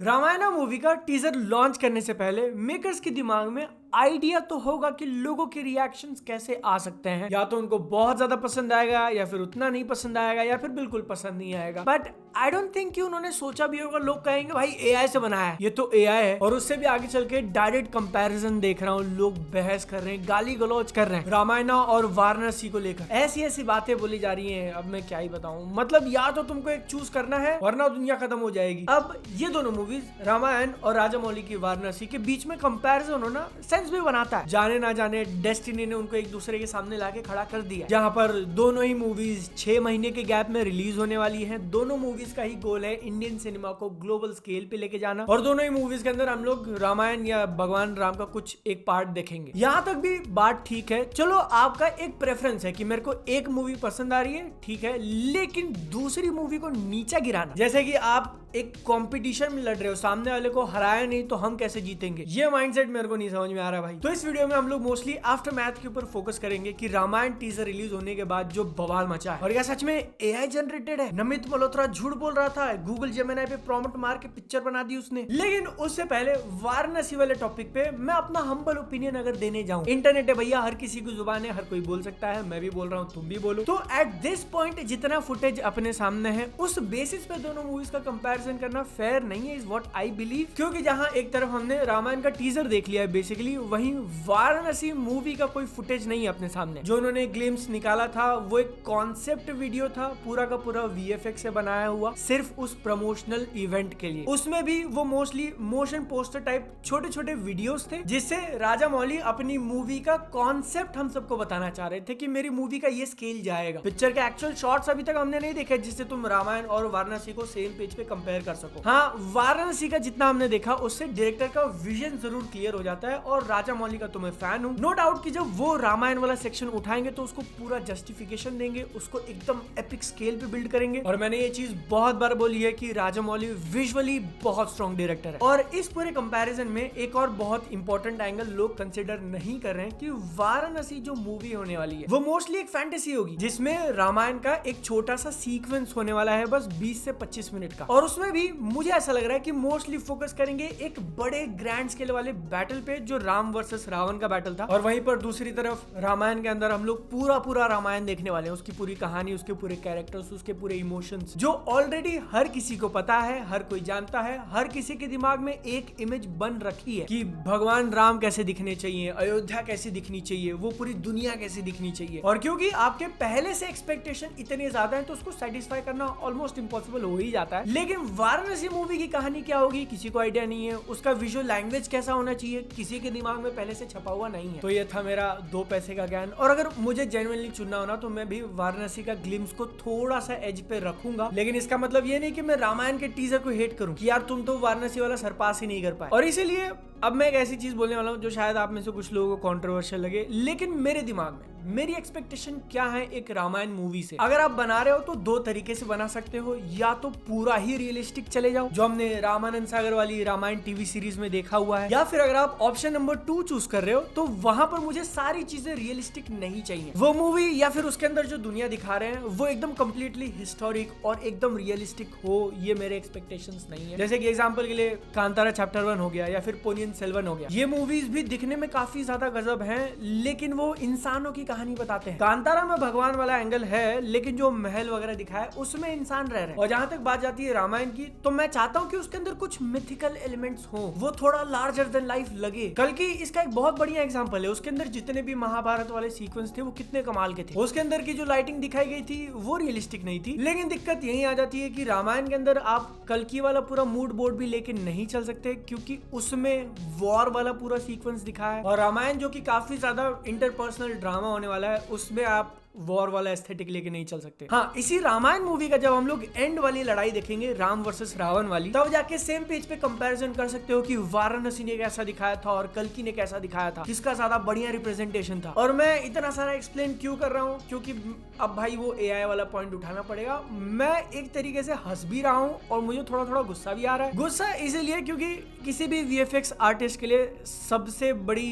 Ramayana movie का teaser launch करने से पहले मेकर्स के दिमाग में आइडिया तो होगा कि लोगों के रिएक्शंस कैसे आ सकते हैं। या तो उनको बहुत ज्यादा पसंद आएगा, या फिर उतना नहीं पसंद आएगा, या फिर बिल्कुल पसंद नहीं आएगा। बट आई डोंट थिंक कि उन्होंने सोचा भी होगा लोग कहेंगे भाई एआई से बनाया है, ये तो एआई है। और उससे भी आगे चल के डायरेक्ट कंपैरिजन देख रहा हूँ, लोग बहस कर रहे हैं, गाली गलौज कर रहे हैं रामायणा और वाराणसी को लेकर। ऐसी ऐसी बातें बोली जा रही है, अब मैं क्या ही बताऊं। मतलब या तो तुमको एक चूज करना है वरना दुनिया खत्म हो जाएगी। अब ये दोनों मूवीज रामायण और राजामौली की वाराणसी के बीच में कंपैरिजन होना सेंस भी बनाता है। जाने ना जाने डेस्टिनी ने उनको एक दूसरे के सामने लाके खड़ा कर दिया, जहां पर दोनों ही मूवीज 6 महीने के गैप में रिलीज होने वाली हैं। दोनों मूवीज का ही गोल है इंडियन सिनेमा को ग्लोबल स्केल पे लेके जाना, और दोनों ही मूवीज के अंदर हम लोग रामायण या भगवान राम का कुछ एक पार्ट देखेंगे। यहाँ तक भी बात ठीक है। चलो आपका एक प्रेफरेंस है कि मेरे को एक मूवी पसंद आ रही है, ठीक है, लेकिन दूसरी मूवी को नीचा गिराना, जैसे कि आप एक कंपटीशन में लड़ रहे हो, सामने वाले को हराया नहीं तो हम कैसे जीतेंगे, ये माइंडसेट मेरे को नहीं समझ में आ रहा भाई। तो इस वीडियो में हम लोग मोस्टली आफ्टर मैथ के ऊपर फोकस करेंगे कि रामायण टीजर रिलीज होने के बाद जो बवाल मचा है, और क्या सच में एआई जनरेटेड है? नमित मल्होत्रा झूठ बोल रहा था, गूगल जेमिनी पे प्रॉम्प्ट मार के पिक्चर बना दी उसने। लेकिन उससे पहले वाराणसी वाले टॉपिक पे मैं अपना हम्बल ओपिनियन अगर देने जाऊं, इंटरनेट है भैया, हर किसी की जुबान है, हर कोई बोल सकता है, मैं भी बोल रहा हूं, तुम भी बोलो। तो एट दिस पॉइंट जितना फुटेज अपने सामने है उस बेसिस पे दोनों मूवीज का कंपैरिजन करना फेयर नहीं है, इज व्हाट आई बिलीव। क्योंकि जहां एक तरफ हमने रामायण का टीजर देख लिया है बेसिकली, वहीं वाराणसी मूवी का कोई फुटेज नहीं है अपने सामने। जो उन्होंने ग्लिम्स निकाला था वो एक कॉन्सेप्ट वीडियो था, पूरा का पूरा वीएफएक्स से बनाया हुआ, सिर्फ उस प्रमोशनल इवेंट के लिए। उसमें भी वो मोस्टली मोशन पोस्टर टाइप छोटे छोटे वीडियोस थे, जिससे राजामौली अपनी मूवी का कॉन्सेप्ट हम सबको बताना चाह रहे थे कि मेरी मूवी का ये स्केल जाएगा। पिक्चर के एक्चुअल शॉट्स अभी तक हमने नहीं देखे जिससे तुम रामायण और वाराणसी को सेम पेज पे कंपेयर कर सको। हाँ, वाराणसी का जितना हमने देखा उससे डायरेक्टर का विजन जरूर क्लियर हो जाता है, और राजामौली का तो मैं फैन हूं। नो डाउट कि जब वो रामायण वाला सेक्शन उठाएंगे तो उसको पूरा जस्टिफिकेशन देंगे, उसको एकदम एपिक स्केल पे बिल्ड करेंगे। और मैंने ये चीज बहुत बार बोली है कि राजामौली विजुअली बहुत स्ट्रॉन्ग डायरेक्टर है। और इस पूरे कंपैरिजन में एक और बहुत इंपॉर्टेंट एंगल लोग कंसिडर नहीं कर रहे हैं कि वाराणसी जो मूवी होने वाली है वो मोस्टली एक फैंटेसी होगी, जिसमें रामायण का एक छोटा सा सीक्वेंस होने वाला है, बस 20 से 25 मिनट का। और उसमें भी मुझे ऐसा लग रहा है कि मोस्टली फोकस करेंगे एक बड़े ग्रैंड स्केल वाले बैटल पे, जो राम वर्सेस रावण का बैटल था। और वहीं पर दूसरी तरफ रामायण के अंदर हम लोग पूरा रामायण देखने वाले हैं, उसकी पूरी कहानी, उसके पूरे कैरेक्टर्स, उसके पूरे इमोशंस, जो ऑलरेडी हर किसी को पता है, हर कोई जानता है, हर किसी के दिमाग में एक इमेज बन रखी है कि भगवान राम कैसे दिखने चाहिए, अयोध्या कैसे दिखनी चाहिए, वो पूरी दुनिया कैसे दिखनी चाहिए। और क्योंकि आपके पहले से एक्सपेक्टेशन इतने ज्यादा है तो उसको सेटिस्फाई करना ऑलमोस्ट इम्पॉसिबल हो ही जाता है। लेकिन वाराणसी मूवी की कहानी क्या होगी किसी को आइडिया नहीं है, उसका विजुअल लैंग्वेज कैसा होना चाहिए किसी के दिमाग में पहले से छपा हुआ नहीं है। तो ये था मेरा 2 पैसे का ज्ञान। और अगर मुझे जेन्युइनली चुनना हो ना तो मैं भी वाराणसी का ग्लिम्स को थोड़ा सा एज पे रखूंगा, लेकिन इसका मतलब ये नहीं कि मैं रामायण के टीजर को हेट करूं कि यार तुम तो वाराणसी वाला सरपास ही नहीं कर पाए। और इसीलिए अब मैं एक ऐसी चीज बोलने वाला हूं जो शायद आप में से कुछ लोगों को कंट्रोवर्शियल लगे, लेकिन मेरे दिमाग में मेरी एक्सपेक्टेशन क्या है एक रामायण मूवी से। अगर आप बना रहे हो तो 2 तरीके से बना सकते हो, या तो पूरा ही रियलिस्टिक चले जाओ जो हमने रामानंद सागर वाली रामायण टीवी सीरीज में देखा हुआ है, या फिर अगर आप ऑप्शन नंबर 2 चूज कर रहे हो तो वहां पर मुझे सारी चीजें रियलिस्टिक नहीं चाहिए। वो मूवी या फिर उसके अंदर जो दुनिया दिखा रहे हैं वो एकदम कंप्लीटली हिस्टोरिक और एकदम रियलिस्टिक हो, ये मेरे एक्सपेक्टेशंस नहीं है। जैसे कि एग्जांपल के लिए कांतारा चैप्टर 1 हो गया, या फिर पोनियन सेल्वन हो गया। ये मूवीज भी दिखने में काफी ज्यादा गजब हैं, लेकिन वो इंसानों की कहानी बताते हैं। कांतारा में भगवान वाला एंगल है, लेकिन जो महल वगैरह दिखाया है उसमें इंसान रह रहे हैं। और जहां तक बात जाती है रामायण की, तो मैं चाहता हूं कि उसके अंदर कुछ मिथिकल एलिमेंट्स हो, वो थोड़ा लार्जर देन लाइफ लगे। कल की इसका एक बहुत बढ़िया एग्जांपल है, उसके अंदर जितने भी महाभारत वाले सीक्वेंस थे वो कितने कमाल के थे। उसके अंदर की जो लाइटिंग दिखाई गई थी वो रियलिस्टिक नहीं थी। लेकिन दिक्कत यही आ जाती है कि रामायण के अंदर आप कल्कि वाला पूरा मूड बोर्ड भी लेके नहीं चल सकते, क्योंकि उसमें वॉर वाला पूरा सीक्वेंस दिखा है। और रामायण जो कि काफी ज्यादा इंटरपर्सनल ड्रामा होने वाला है, उसमें आप वॉर वाला एस्थेटिक लेके नहीं चल सकते। हाँ, इसी रामायण मूवी का जब हम लोग एंड वाली लड़ाई देखेंगे, राम वर्सेस रावण वाली, तब जाके सेम पेज पे कंपैरिजन कर सकते हो कि वाराणसी ने कैसा दिखाया था और कल्कि ने कैसा दिखाया था, किसका ज्यादा बढ़िया रिप्रेजेंटेशन था। और मैं इतना सारा एक्सप्लेन क्यों कर रहा हूँ, क्योंकि अब भाई वो एआई वाला पॉइंट उठाना पड़ेगा। मैं एक तरीके से हंस भी रहा हूँ और मुझे थोड़ा थोड़ा गुस्सा भी आ रहा है। गुस्सा इसीलिए क्योंकि किसी भी वीएफएक्स आर्टिस्ट के लिए सबसे बड़ी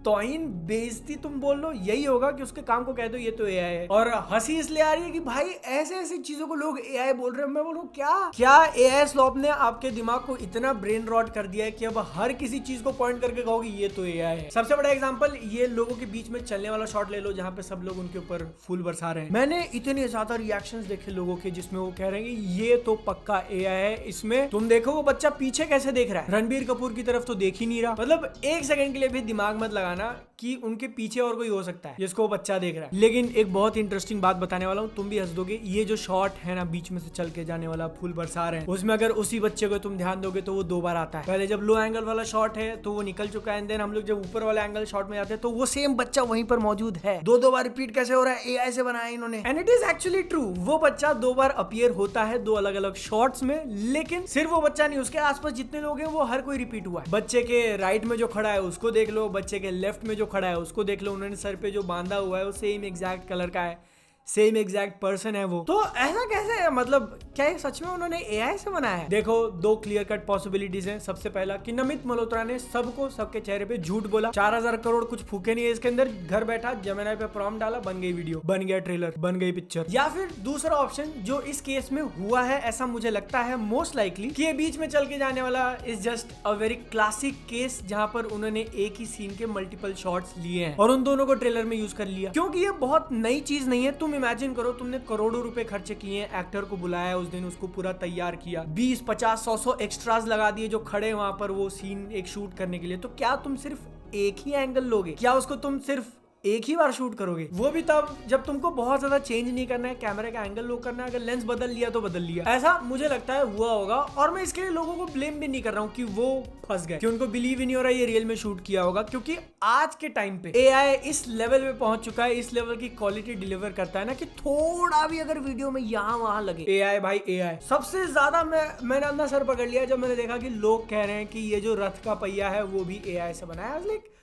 तौहीन बेइज्जती तुम बोल लो, यही होगा कि उसके काम को कह दो ये तो एआई है। और हंसी इसलिए आ रही है कि भाई ऐसे ऐसी चीजों को लोग एआई बोल रहे हैं। मैं बोलूं क्या एआई स्लॉप ने आपके दिमाग को इतना ब्रेन रॉट कर दिया है कि अब हर किसी चीज को पॉइंट करके कहोगे ये तो एआई है। सबसे बड़ा एग्जांपल ये लोगों के बीच में चलने वाला शॉट ले लो जहां पे सब लोग उनके ऊपर फूल बरसा रहे हैं। मैंने इतने ज्यादा रिएक्शंस देखे लोगों के जिसमें वो कह रहे हैं कि ये तो पक्का एआई है। इसमें तुम देखो वो बच्चा पीछे कैसे देख रहा है, रणबीर कपूर की तरफ तो देख ही नहीं रहा। मतलब एक सेकंड के लिए भी दिमाग मत लगाना कि उनके पीछे और कोई हो सकता है जिसको वो बच्चा देख रहा है। लेकिन एक बहुत इंटरेस्टिंग बात बताने वाला हूँ, तुम भी हंस दोगे। ये जो शॉट है ना बीच में से चल के जाने वाला फूल बरसा रहे हैं, उसमें अगर उसी बच्चे को तुम ध्यान दोगे तो वो 2 बार आता है। पहले जब लो एंगल वाला शॉट है तो वो निकल चुका है, देन हम लोग जब ऊपर वाला एंगल शॉट में जाते हैं तो वो सेम बच्चा वहीं पर मौजूद है। 2 बार रिपीट कैसे हो रहा है, एआई से बनाया इन्होंने। And it is actually true, वो बच्चा 2 बार अपीयर होता है 2 अलग अलग शॉट्स में। लेकिन सिर्फ वो बच्चा नहीं, उसके आसपास जितने लोग हैं वो हर कोई रिपीट हुआ है। बच्चे के राइट में जो खड़ा है उसको देख लो, बच्चे के लेफ्ट में जो खड़ा है उसको देख लो, उन्होंने सर पे जो बांधा हुआ है वो सेम एग्जैक्ट कलर का है, सेम एग्जैक्ट पर्सन है वो। तो ऐसा कैसे है, मतलब क्या ये सच में उन्होंने एआई से बनाया है? देखो 2 क्लियर कट पॉसिबिलिटीज हैं। सबसे पहला कि नमित मल्होत्रा ने सबको सबके चेहरे पे झूठ बोला, 4000 करोड़ कुछ फूके नहीं है इसके अंदर, घर बैठा जेमिनी पे प्रॉम्प्ट डाला, बन गई वीडियो, बन गया ट्रेलर, बन गई पिक्चर। या फिर दूसरा ऑप्शन जो इस केस में हुआ है, ऐसा मुझे लगता है मोस्ट लाइकली कि ये बीच में चल के जाने वाला is just a very classic case जहां पर उन्होंने एक ही सीन के मल्टीपल शॉट्स लिए हैं और उन दोनों को ट्रेलर में यूज कर लिया। क्योंकि ये बहुत नई चीज नहीं है। तुम इमेजिन करो तुमने करोड़ों रुपए खर्चे किए, एक्टर को बुलाया उस दिन, उसको पूरा तैयार किया, 20, 50, 100 एक्स्ट्रास लगा दिए जो खड़े वहां पर वो सीन एक शूट करने के लिए। तो क्या तुम सिर्फ एक ही एंगल लोगे? क्या उसको तुम सिर्फ एक ही बार शूट करोगे? वो भी तब जब तुमको बहुत ज्यादा चेंज नहीं करना है, कैमरे का एंगल लो करना है, अगर लेंस बदल लिया तो बदल लिया। ऐसा मुझे लगता है हुआ होगा। और मैं इसके लिए लोगों को ब्लेम भी नहीं कर रहा हूँ कि वो फंस गए, कि उनको बिलीव ही नहीं हो रहा ये रियल में शूट किया होगा। क्योंकि आज के टाइम पे एआई इस लेवल पे पहुंच चुका है, इस लेवल की क्वालिटी डिलीवर करता है ना कि थोड़ा भी अगर वीडियो में यहाँ वहां लगे एआई, भाई एआई। सबसे ज्यादा मैंने अंदर सर पकड़ लिया जब मैंने देखा कि लोग कह रहे हैं कि ये जो रथ का पहिया है वो भी एआई से बनाया है। Like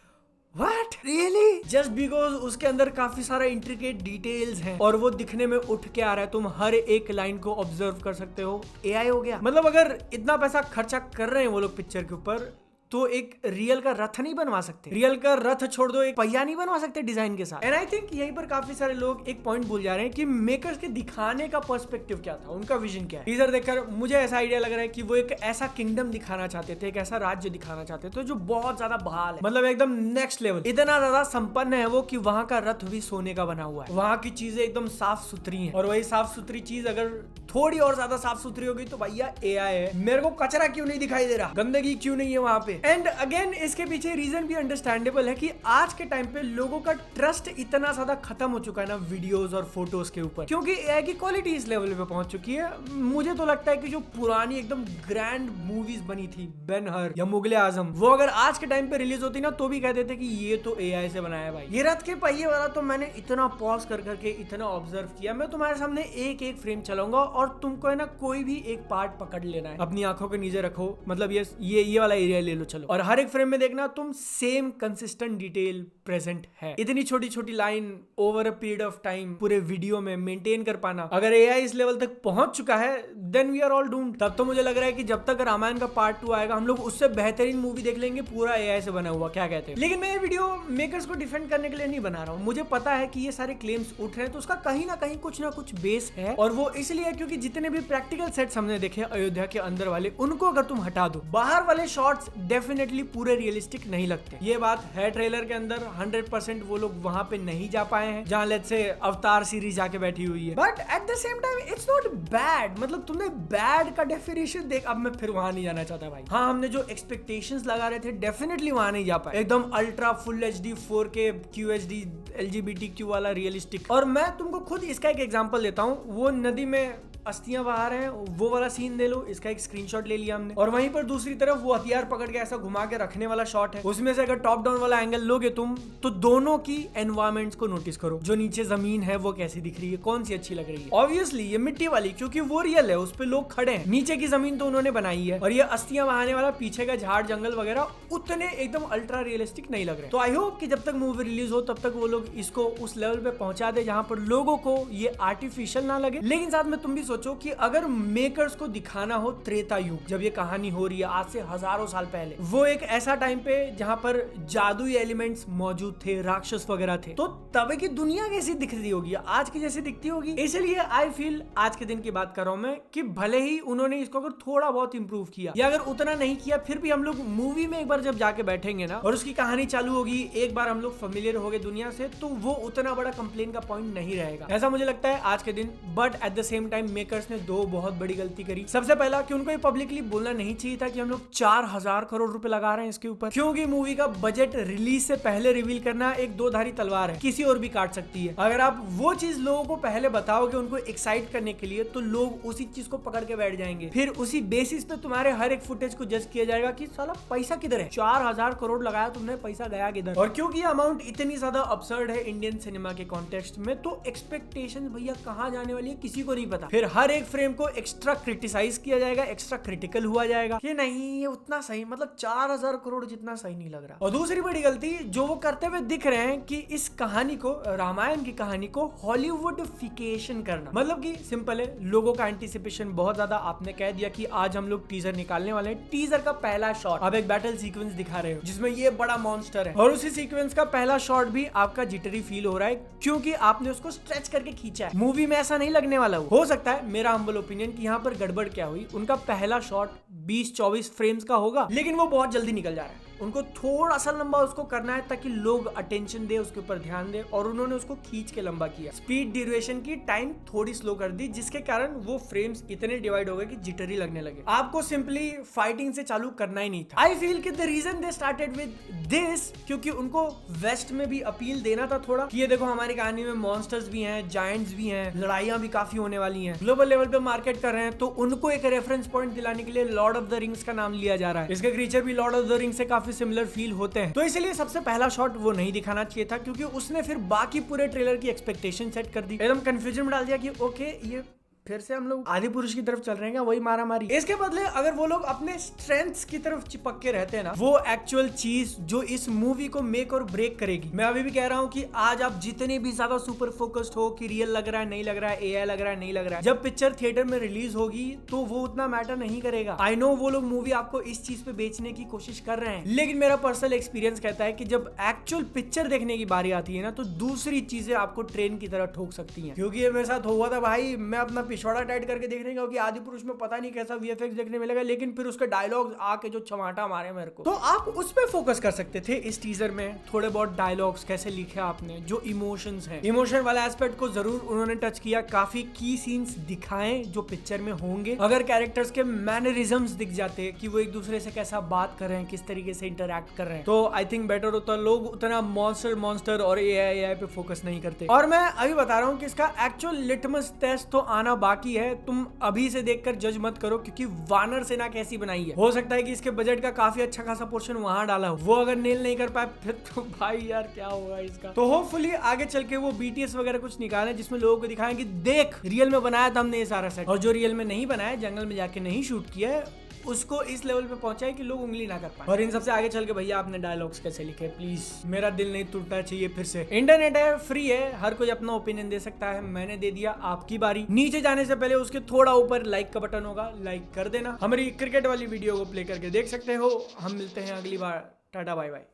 What? Really? Just because उसके अंदर काफी सारा इंट्रिकेट डिटेल्स हैं और वो दिखने में उठ के आ रहा है, तुम हर एक लाइन को ऑब्जर्व कर सकते हो, एआई हो गया। मतलब अगर इतना पैसा खर्चा कर रहे हैं वो लोग पिक्चर के ऊपर, तो एक रियल का रथ नहीं बनवा सकते? रियल का रथ छोड़ दो, एक पहिया नहीं बनवा सकते डिजाइन के साथ? एंड आई थिंक यहीं पर काफी सारे लोग एक पॉइंट भूल जा रहे हैं कि मेकर्स के दिखाने का पर्सपेक्टिव क्या था, उनका विजन क्या है। टीजर देखकर मुझे ऐसा आइडिया लग रहा है कि वो एक ऐसा किंगडम दिखाना चाहते थे, एक ऐसा राज्य दिखाना चाहते थे जो बहुत ज्यादा बहाल है, मतलब एकदम नेक्स्ट लेवल, इतना ज्यादा संपन्न है वो कि वहां का रथ भी सोने का बना हुआ है, वहां की चीजें एकदम साफ सुथरी है। और वही साफ सुथरी चीज अगर थोड़ी और ज्यादा साफ सुथरी होगी तो भैया एआई है। मेरे को कचरा क्यों नहीं दिखाई दे रहा, गंदगी क्यों नहीं है वहां पे? एंड अगेन इसके पीछे रीजन भी अंडरस्टैंडेबल है कि आज के टाइम पे लोगों का ट्रस्ट इतना ज्यादा खत्म हो चुका है ना वीडियोस और फोटोज के ऊपर, क्योंकि एआई की क्वालिटी इस लेवल पे पहुंच चुकी है। मुझे तो लगता है कि जो पुरानी एकदम ग्रैंड मूवीज बनी थी, बेन-हर या मुगले आजम, वो अगर आज के टाइम पे रिलीज होती ना तो भी कह देते कि ये तो एआई से बनाया है भाई। ये रथ के पहिए वाला तो मैंने इतना पॉज कर करके इतना ऑब्जर्व किया। मैं तुम्हारे सामने एक एक फ्रेम चलाऊंगा और तुमको है ना कोई भी एक पार्ट पकड़ लेना है, अपनी आंखों के नीचे रखो, मतलब ये वाला एरिया ले लो चलो, और हर एक फ्रेम में देखना तुम सेम कंसिस्टेंट डिटेल प्रेजेंट है। इतनी छोटी छोटी line over a period of time पूरे वीडियो में मेंटेन कर पाना, अगर एआई इस लेवल तक पहुंच चुका है then we are all doomed. तब तो मुझे लग रहा है कि जब तक रामायण का पार्ट 2 आएगा हम लोग उससे बेहतरीन मूवी देख लेंगे पूरा एआई से बना हुआ। क्या कहते हैं? लेकिन मैं ये वीडियो मेकर्स को डिफेंड करने के लिए नहीं बना रहा हूँ। मुझे पता है कि ये सारे क्लेम्स उठ रहे हैं तो उसका कहीं ना कहीं कुछ ना कुछ बेस है, और वो इसलिए क्योंकि जितने भी प्रैक्टिकल सेट्स हमने देखे अयोध्या के अंदर वाले, उनको अगर तुम हटा दो, बाहर वाले शॉट्स डेफिनेटली पूरे रियलिस्टिक नहीं लगते। ये बात है ट्रेलर के अंदर 100% वो लोग वहां पे नहीं जा पाए हैं जहां लेट्स से अवतार सीरीज जाके बैठी हुई है, but at the same time it's not bad. मतलब तुमने बैड का डेफिनेशन देख, अब मैं फिर वहां नहीं जाना चाहता भाई। हाँ, हमने जो एक्सपेक्टेशंस लगा रहे थे डेफिनेटली वहां नहीं जा पाए, एकदम ultra full HD 4K QHD LGBTQ वाला रियलिस्टिक। और मैं तुमको खुद इसका एक एग्जांपल देता हूँ, वो नदी में अस्थियां बहा रहे हैं वो वाला सीन ले लो, इसका एक स्क्रीनशॉट ले लिया हमने, और वहीं पर दूसरी तरफ वो हथियार पकड़ के ऐसा घुमा के रखने वाला शॉट है, उसमें से अगर टॉप डाउन वाला एंगल लोगे तुम तो दोनों की एनवायरमेंट्स को नोटिस करो। जो नीचे जमीन है वो कैसी दिख रही है, कौन सी अच्छी लग रही है? ऑब्वियसली ये मिट्टी वाली, क्योंकि वो रियल है, उस पे लोग खड़े हैं। नीचे की जमीन तो उन्होंने बनाई है, और ये अस्थियां बहाने वाला पीछे का झाड़ जंगल वगैरह उतने एकदम अल्ट्रा रियलिस्टिक नहीं लग रहे। तो आई होप कि जब तक मूवी रिलीज हो तब तक वो लोग इसको उस लेवल पे पहुंचा दे जहां पर लोगों को ये आर्टिफिशियल ना लगे। लेकिन साथ में तुम भी सोचो कि अगर मेकर्स को दिखाना हो त्रेता युग, जब ये कहानी हो रही है आज से हजारों साल पहले, वो एक ऐसा टाइम पे जहां पर जादुई एलिमेंट्स मौजूद थे, राक्षस वगैरह थे, तो तब की दुनिया कैसी दिखती होगी? आज की जैसी दिखती होगी। इसलिए आई फील आज के दिन की बात कर रहा हूं मैं कि भले ही उन्होंने इसको अगर थोड़ा बहुत इंप्रूव किया या अगर उतना नहीं किया, फिर भी हम लोग मूवी में एक बार जब जाके बैठेंगे ना और उसकी कहानी चालू होगी, एक बार हम लोग फेमिलियर हो गए दुनिया से, तो वो उतना बड़ा कंप्लेन का पॉइंट नहीं रहेगा, ऐसा मुझे लगता है आज के दिन। But at the same time makers ने दो बहुत बड़ी गलती करी। सबसे पहला कि उनको ये पब्लिकली बोलना नहीं चाहिए था कि हम लोग 4000 करोड़ रुपए लगा रहे हैं इसके ऊपर, क्योंकि मूवी का बजट रिलीज से पहले रिवील करना एक दो धारी तलवार है, किसी और भी काट सकती है। अगर आप वो चीज लोगों को पहले बताओगे उनको एक्साइट करने के लिए, तो लोग उसी चीज को पकड़ के बैठ जाएंगे, फिर उसी बेसिस पे तुम्हारे हर एक फुटेज को जज किया जाएगा कि साला पैसा किधर है, 4000 करोड़ लगाया तुमने, पैसा गया किधर। और क्योंकि ये अमाउंट इतनी ज्यादा अब्सर्ड है इंडियन सिनेमा के कॉन्टेक्स्ट में, तो एक्सपेक्टेशन भैया कहां जाने वाली है किसी को नहीं पता। फिर हर एक फ्रेम को एक्स्ट्रा क्रिटिसाइज किया जाएगा, एक्स्ट्रा क्रिटिकल हुआ जाएगा कि नहीं ये उतना सही, मतलब 4000 करोड़ जितना सही नहीं लग रहा। और दूसरी बड़ी गलती जो वो करते हुए दिख रहे हैं कि इस कहानी को, रामायण की कहानी को हॉलीवुडिफिकेशन करना, मतलब कि सिंपल है, लोगों का एंटिसिपेशन बहुत ज्यादा। आपने कह दिया कि आज हम लोग टीजर निकालने वाले हैं, टीजर का पहला शॉट आप एक बैटल सीक्वेंस दिखा रहे हो जिसमें ये बड़ा मॉन्स्टर है, और उसी सीक्वेंस का पहला शॉट भी आपका जिटरी फील हो रहा है क्योंकि आपने उसको स्ट्रेच करके खींचा है। मूवी में ऐसा नहीं लगने वाला हो सकता है, मेरा हम्बल ओपिनियन, कि यहाँ पर गड़बड़ क्या हुई, उनका पहला शॉट 20-24 फ्रेम्स का होगा, लेकिन वो बहुत जल्दी निकल जा रहा है। उनको थोड़ा सा लंबा उसको करना है ताकि लोग अटेंशन दे, उसके ऊपर ध्यान दे, और उन्होंने उसको खींच के लंबा किया। स्पीड ड्यूरेशन की टाइम थोड़ी स्लो कर दी, जिसके कारण वो फ्रेम्स इतने डिवाइड हो गए कि जिटरी लगने लगे। आपको सिंपली फाइटिंग से चालू करना ही नहीं था। आई फील कि the reason they started with this, क्योंकि उनको वेस्ट में भी अपील देना था थोड़ा कि ये देखो हमारी कहानी में मॉन्स्टर्स भी हैं, जायंट्स भी हैं, लड़ाइयां भी काफी होने वाली हैं, ग्लोबल लेवल पे मार्केट कर रहे हैं, तो उनको एक रेफरेंस पॉइंट दिलाने के लिए लॉर्ड ऑफ द रिंग्स का नाम लिया जा रहा है। इसके क्रीचर भी लॉर्ड ऑफ द रिंग्स से काफी सिमिलर फील होते हैं, तो इसलिए सबसे पहला शॉट वो नहीं दिखाना चाहिए था, क्योंकि उसने फिर बाकी पूरे ट्रेलर की एक्सपेक्टेशन सेट कर दी, एकदम कंफ्यूजन में डाल दिया कि ओके ये फिर से हम लोग आदि पुरुष की तरफ चल रहे हैं, वही मारा मारी। इसके बदले अगर वो लोग अपने स्ट्रेंथ्स की तरफ चिपक के रहते हैं ना, वो एक्चुअल चीज जो इस मूवी को मेक और ब्रेक करेगी। मैं अभी भी कह रहा हूँ कि आज आप जितने भी ज्यादा सुपर फोकस्ड हो कि रियल लग रहा है नहीं लग रहा है, एआई लग रहा है नहीं लग रहा है, जब पिक्चर थिएटर में रिलीज होगी तो वो उतना मैटर नहीं करेगा। आई नो वो लोग मूवी आपको इस चीज पे बेचने की कोशिश कर रहे हैं, लेकिन मेरा पर्सनल एक्सपीरियंस कहता है कि जब एक्चुअल पिक्चर देखने की बारी आती है ना, तो दूसरी चीजें आपको ट्रेन की तरह ठोक सकती हैं। क्योंकि ये मेरे साथ हुआ था भाई, मैं अपना पिछवाड़ा टाइट करके देख रहे कि आदि पुरुष में पता नहीं कैसा वीएफएक्स देखने मिलेगा, लेकिन फिर उसके डायलॉग्स आके जो चमाटा मारे मेरे को, तो आप उस पे फोकस कर सकते थे। इस टीजर में थोड़े बहुत डायलॉग्स कैसे लिखे आपने, जो इमोशंस हैं, इमोशन वाला एस्पेक्ट को जरूर उन्होंने टच किया, काफी की सीन्स दिखाएं जो पिक्चर में होंगे। अगर कैरेक्टर्स के मैनरिज्म्स दिख जाते कि वो एक दूसरे से कैसा बात कर रहे हैं, किस तरीके से इंटरैक्ट कर रहे हैं, तो आई थिंक बेटर होता। लोग उतना मॉन्स्टर और एआई पे फोकस नहीं करते। और मैं अभी बता रहा हूँ कि इसका एक्चुअल लिटमस टेस्ट तो आना बाकी है। तुम अभी से देखकर जज मत करो, क्योंकि वानर सेना कैसी बनाई है। हो सकता है कि इसके बजट का काफी अच्छा खासा पोर्शन वहां डाला हो, वो अगर नेल नहीं कर पाए फिर तो भाई यार क्या होगा इसका। तो होपफुली आगे चल के वो बीटीएस वगैरह कुछ निकाले जिसमें लोगों को दिखाएं कि देख रियल में बनाया था हमने ये सारा सेट, और जो रियल में नहीं बनाया, जंगल में जाके नहीं शूट किया है, उसको इस लेवल पे पहुंचा है कि लोग उंगली ना कर पाए। और इन सबसे आगे चल के भैया आपने डायलॉग्स कैसे लिखे, प्लीज मेरा दिल नहीं टूटना चाहिए फिर से। इंटरनेट है, फ्री है, हर कोई अपना ओपिनियन दे सकता है। मैंने दे दिया, आपकी बारी। नीचे जाने से पहले उसके थोड़ा ऊपर लाइक का बटन होगा, लाइक कर देना। हमारी क्रिकेट वाली वीडियो को प्ले करके देख सकते हो। हम मिलते हैं अगली बार, टाटा बाय बाय।